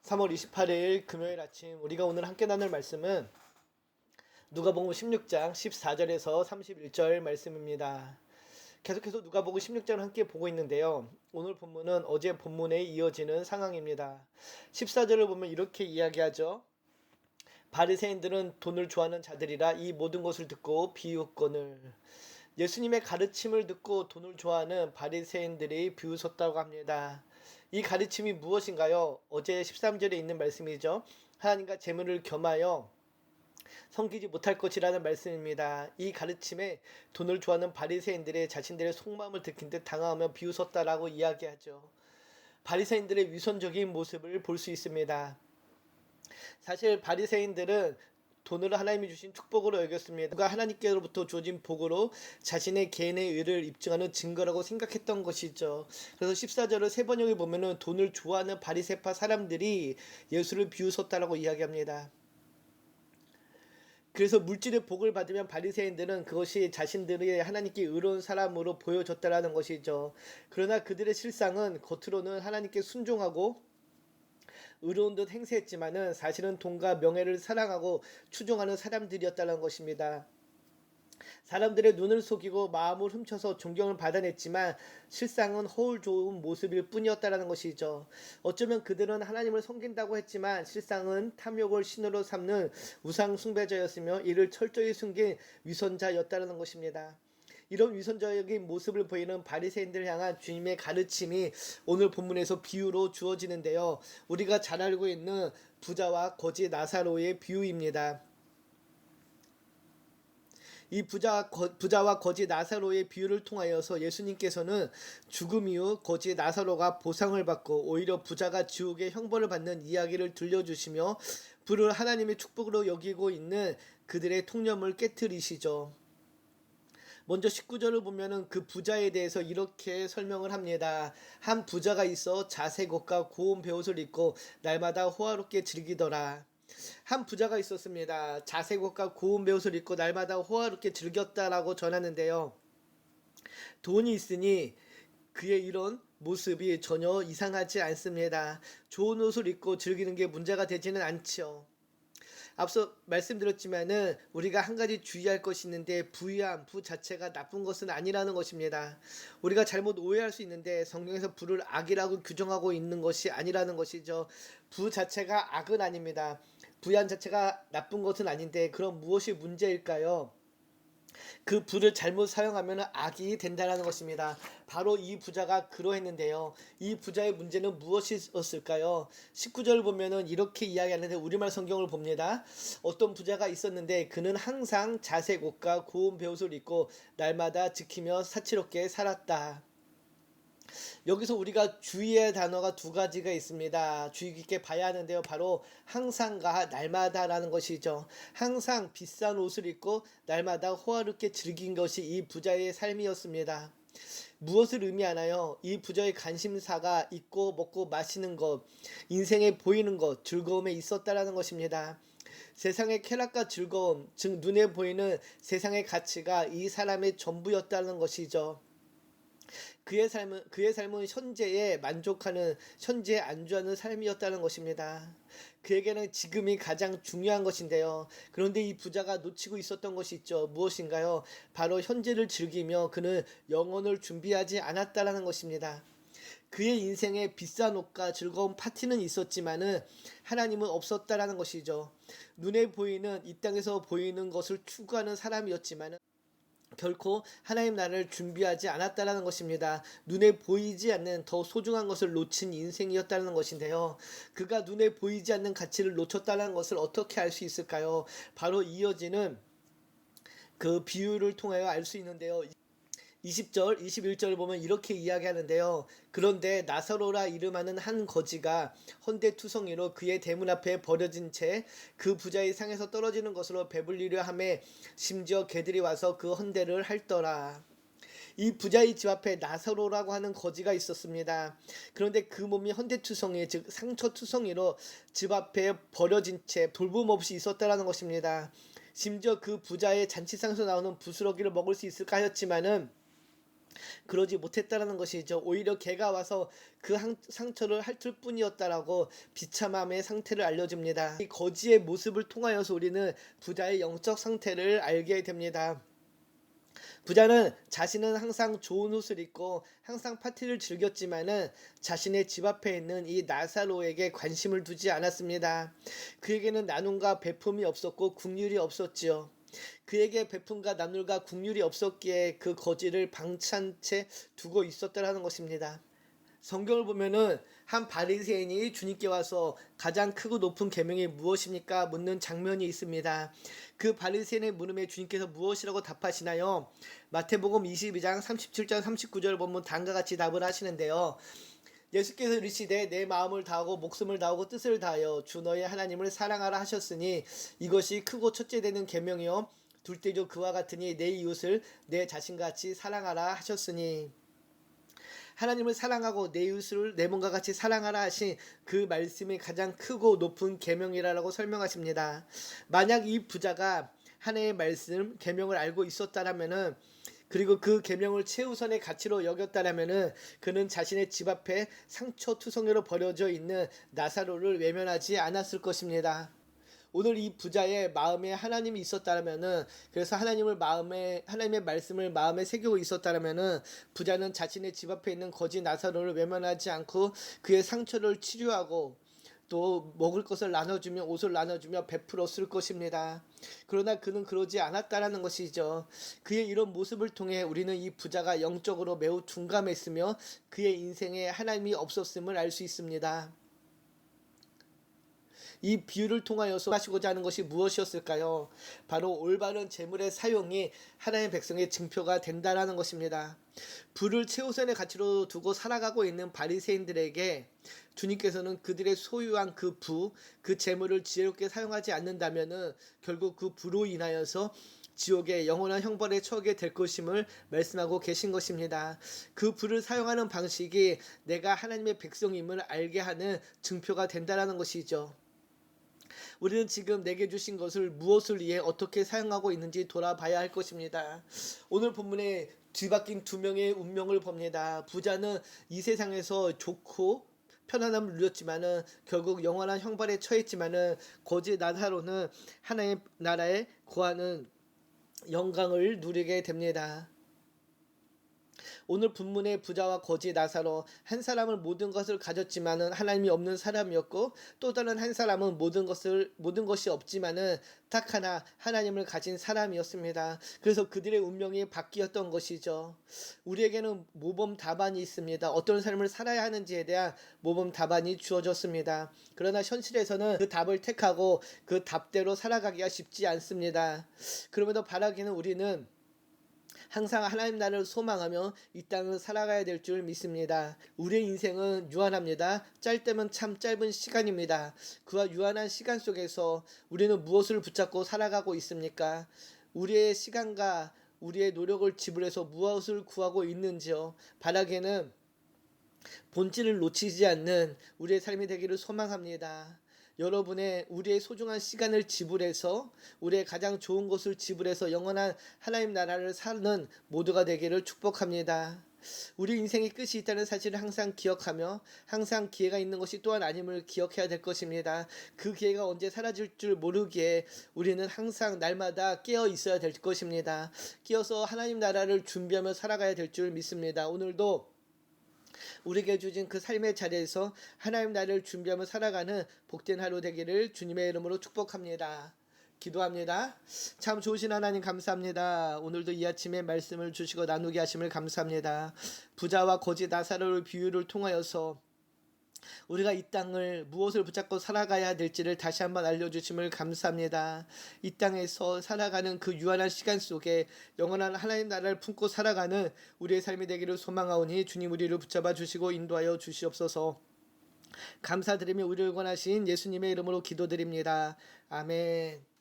3월 28일 금요일 아침 우리가 오늘 함께 나눌 말씀은 누가복음 16장 14절에서 31절 말씀입니다. 계속해서 누가복음 16장을 함께 보고 있는데요. 오늘 본문은 어제 본문에 이어지는 상황입니다. 14절을 보면 이렇게 이야기하죠. 바리새인들은 돈을 좋아하는 자들이라 이 모든 것을 듣고 비웃거늘. 예수님의 가르침을 듣고 돈을 좋아하는 바리새인들이 비웃었다고 합니다. 이 가르침이 무엇인가요? 어제 13절에 있는 말씀이죠. 하나님과 재물을 겸하여 섬기지 못할 것이라는 말씀입니다. 이 가르침에 돈을 좋아하는 바리새인들의 자신들의 속마음을 들킨 듯 당하며 비웃었다라고 이야기하죠. 바리새인들의 위선적인 모습을 볼 수 있습니다. 사실 바리새인들은 돈을 하나님이 주신 축복으로 여겼습니다. 누가 하나님께로부터 주어진 복으로 자신의 개인의 의를 입증하는 증거라고 생각했던 것이죠. 그래서 14절을 세 번역에 보면은 돈을 좋아하는 바리새파 사람들이 예수를 비웃었다라고 이야기합니다. 그래서 물질의 복을 받으면 바리새인들은 그것이 자신들이 하나님께 의로운 사람으로 보여졌다라는 것이죠. 그러나 그들의 실상은 겉으로는 하나님께 순종하고 의로운 듯 행세했지만은 사실은 돈과 명예를 사랑하고 추종하는 사람들이었다는 것입니다. 사람들의 눈을 속이고 마음을 훔쳐서 존경을 받아냈지만 실상은 허울 좋은 모습일 뿐이었다는 것이죠. 어쩌면 그들은 하나님을 섬긴다고 했지만 실상은 탐욕을 신으로 삼는 우상 숭배자였으며 이를 철저히 숨긴 위선자였다는 것입니다. 이런 위선적인 모습을 보이는 바리새인들을 향한 주님의 가르침이 오늘 본문에서 비유로 주어지는데요. 우리가 잘 알고 있는 부자와 거지 나사로의 비유입니다. 이 부자와 거지 나사로의 비유를 통하여서 예수님께서는 죽음 이후 거지 나사로가 보상을 받고 오히려 부자가 지옥의 형벌을 받는 이야기를 들려주시며 불을 하나님의 축복으로 여기고 있는 그들의 통념을 깨트리시죠. 먼저 19절을 보면은 그 부자에 대해서 이렇게 설명을 합니다. 한 부자가 있어 자색 옷과 고운 베옷을 입고 날마다 호화롭게 즐기더라. 한 부자가 있었습니다. 자색 옷과 고운 베옷을 입고 날마다 호화롭게 즐겼다라고 전하는데요. 돈이 있으니 그의 이런 모습이 전혀 이상하지 않습니다. 좋은 옷을 입고 즐기는 게 문제가 되지는 않죠. 앞서 말씀드렸지만은 우리가 한 가지 주의할 것이 있는데 부유함, 부 자체가 나쁜 것은 아니라는 것입니다. 우리가 잘못 오해할 수 있는데 성경에서 부를 악이라고 규정하고 있는 것이 아니라는 것이죠. 부 자체가 악은 아닙니다. 부양 자체가 나쁜 것은 아닌데 그럼 무엇이 문제일까요? 그 부를 잘못 사용하면 악이 된다는 것입니다. 바로 이 부자가 그러했는데요. 이 부자의 문제는 무엇이었을까요? 19절 보면은 이렇게 이야기하는데 우리말 성경을 봅니다. 어떤 부자가 있었는데 그는 항상 자색 옷과 고운 베옷을 입고 날마다 지키며 사치롭게 살았다. 여기서 우리가 주의할 단어가 두 가지가 있습니다. 주의 깊게 봐야 하는데요. 바로 항상과 날마다라는 것이죠. 항상 비싼 옷을 입고 날마다 호화롭게 즐긴 것이 이 부자의 삶이었습니다. 무엇을 의미하나요? 이 부자의 관심사가 있고 먹고 마시는 것, 인생에 보이는 것, 즐거움에 있었다라는 것입니다. 세상의 쾌락과 즐거움, 즉 눈에 보이는 세상의 가치가 이 사람의 전부였다는 것이죠. 그의 삶은 현재에 만족하는, 현재에 안주하는 삶이었다는 것입니다. 그에게는 지금이 가장 중요한 것인데요. 그런데 이 부자가 놓치고 있었던 것이 있죠. 무엇인가요? 바로 현재를 즐기며 그는 영혼을 준비하지 않았다라는 것입니다. 그의 인생에 비싼 옷과 즐거운 파티는 있었지만은 하나님은 없었다라는 것이죠. 눈에 보이는, 이 땅에서 보이는 것을 추구하는 사람이었지만은 결코 하나님 나라를 준비하지 않았다는 것입니다. 눈에 보이지 않는 더 소중한 것을 놓친 인생이었다는 것인데요. 그가 눈에 보이지 않는 가치를 놓쳤다는 것을 어떻게 알 수 있을까요? 바로 이어지는 그 비유를 통하여 알 수 있는데요. 20절, 21절을 보면 이렇게 이야기하는데요. 그런데 나사로라 이름하는 한 거지가 헌데투성이로 그의 대문 앞에 버려진 채 그 부자의 상에서 떨어지는 것으로 배불리려 하매 심지어 개들이 와서 그 헌데를 핥더라. 이 부자의 집 앞에 나사로라고 하는 거지가 있었습니다. 그런데 그 몸이 헌데투성이, 즉 상처투성이로 집 앞에 버려진 채 돌봄 없이 있었다라는 것입니다. 심지어 그 부자의 잔치상에서 나오는 부스러기를 먹을 수 있을까 하였지만은 그러지 못했다라는 것이죠. 오히려 개가 와서 그 상처를 핥을 뿐이었다라고 비참함의 상태를 알려줍니다. 이 거지의 모습을 통하여서 우리는 부자의 영적 상태를 알게 됩니다. 부자는 자신은 항상 좋은 옷을 입고 항상 파티를 즐겼지만은 자신의 집 앞에 있는 이 나사로에게 관심을 두지 않았습니다. 그에게는 나눔과 베품이 없었고 국률이 없었지요. 그에게 베품과 나눌과 국률이 없었기에 그 거지를 방치한 채 두고 있었다라는 것입니다. 성경을 보면은 한 바리새인이 주님께 와서 가장 크고 높은 계명이 무엇입니까? 묻는 장면이 있습니다. 그 바리새인의 물음에 주님께서 무엇이라고 답하시나요? 마태복음 22장 37절 39절 보면 다음과 같이 답을 하시는데요. 예수께서 이르시되 내 마음을 다하고 목숨을 다하고 뜻을 다하여 주 너의 하나님을 사랑하라 하셨으니 이것이 크고 첫째 되는 계명이요 둘째도 그와 같으니 내 이웃을 내 자신같이 사랑하라 하셨으니 하나님을 사랑하고 내 이웃을 내 몸과 같이 사랑하라 하신 그 말씀이 가장 크고 높은 계명이라고 설명하십니다. 만약 이 부자가 하나님의 말씀 계명을 알고 있었다라면은 그리고 그 계명을 최우선의 가치로 여겼다라면은 그는 자신의 집 앞에 상처투성이로 버려져 있는 나사로를 외면하지 않았을 것입니다. 오늘 이 부자의 마음에 하나님이 있었다면은 그래서 하나님의 말씀을 마음에 새기고 있었다면은 부자는 자신의 집 앞에 있는 거지 나사로를 외면하지 않고 그의 상처를 치료하고 또 먹을 것을 나눠주며 옷을 나눠주며 베풀었을 것입니다. 그러나 그는 그러지 않았다라는 것이죠. 그의 이런 모습을 통해 우리는 이 부자가 영적으로 매우 둔감했으며 그의 인생에 하나님이 없었음을 알 수 있습니다. 이 비유를 통하여서 하시고자 하는 것이 무엇이었을까요? 바로 올바른 재물의 사용이 하나님의 백성의 증표가 된다라는 것입니다. 부를 최우선의 가치로 두고 살아가고 있는 바리새인들에게 주님께서는 그들의 소유한 그 재물을 지혜롭게 사용하지 않는다면은 결국 그 부로 인하여서 지옥의 영원한 형벌에 처하게 될 것임을 말씀하고 계신 것입니다. 그 부를 사용하는 방식이 내가 하나님의 백성임을 알게 하는 증표가 된다라는 것이죠. 우리는 지금 내게 주신 것을 무엇을 위해 어떻게 사용하고 있는지 돌아봐야 할 것입니다. 오늘 본문에 뒤바뀐 두 명의 운명을 봅니다. 부자는 이 세상에서 좋고 편안함을 누렸지만은 결국 영원한 형벌에 처했지만은 거지 나사로는 하나님의 나라에 거하는 영광을 누리게 됩니다. 오늘 본문의 부자와 거지 나사로 한 사람은 모든 것을 가졌지만은 하나님이 없는 사람이었고 또 다른 한 사람은 모든 것이 없지만은 딱 하나 하나님을 가진 사람이었습니다. 그래서 그들의 운명이 바뀌었던 것이죠. 우리에게는 모범 답안이 있습니다. 어떤 삶을 살아야 하는지에 대한 모범 답안이 주어졌습니다. 그러나 현실에서는 그 답을 택하고 그 답대로 살아가기가 쉽지 않습니다. 그럼에도 바라기는 우리는 항상 하나님 나라를 소망하며 이 땅을 살아가야 될 줄 믿습니다. 우리의 인생은 유한합니다. 짧다면 참 짧은 시간입니다. 그와 유한한 시간 속에서 우리는 무엇을 붙잡고 살아가고 있습니까? 우리의 시간과 우리의 노력을 지불해서 무엇을 구하고 있는지요. 바라기는 본질을 놓치지 않는 우리의 삶이 되기를 소망합니다. 우리의 소중한 시간을 지불해서 우리의 가장 좋은 것을 지불해서 영원한 하나님 나라를 사는 모두가 되기를 축복합니다. 우리 인생의 끝이 있다는 사실을 항상 기억하며 항상 기회가 있는 것이 또한 아님을 기억해야 될 것입니다. 그 기회가 언제 사라질 줄 모르기에 우리는 항상 날마다 깨어 있어야 될 것입니다. 깨어서 하나님 나라를 준비하며 살아가야 될 줄 믿습니다. 오늘도 우리에게 주신 그 삶의 자리에서 하나님 나라를 준비하며 살아가는 복된 하루 되기를 주님의 이름으로 축복합니다. 기도합니다. 참 좋으신 하나님 감사합니다. 오늘도 이 아침에 말씀을 주시고 나누게 하심을 감사합니다. 부자와 거지 나사로의 비유를 통하여서 우리가 이 땅을 무엇을 붙잡고 살아가야 될지를 다시 한번 알려주심을 감사합니다. 이 땅에서 살아가는 그 유한한 시간 속에 영원한 하나님 나라를 품고 살아가는 우리의 삶이 되기를 소망하오니 주님 우리를 붙잡아 주시고 인도하여 주시옵소서. 감사드리며 우리를 권하신 예수님의 이름으로 기도드립니다. 아멘.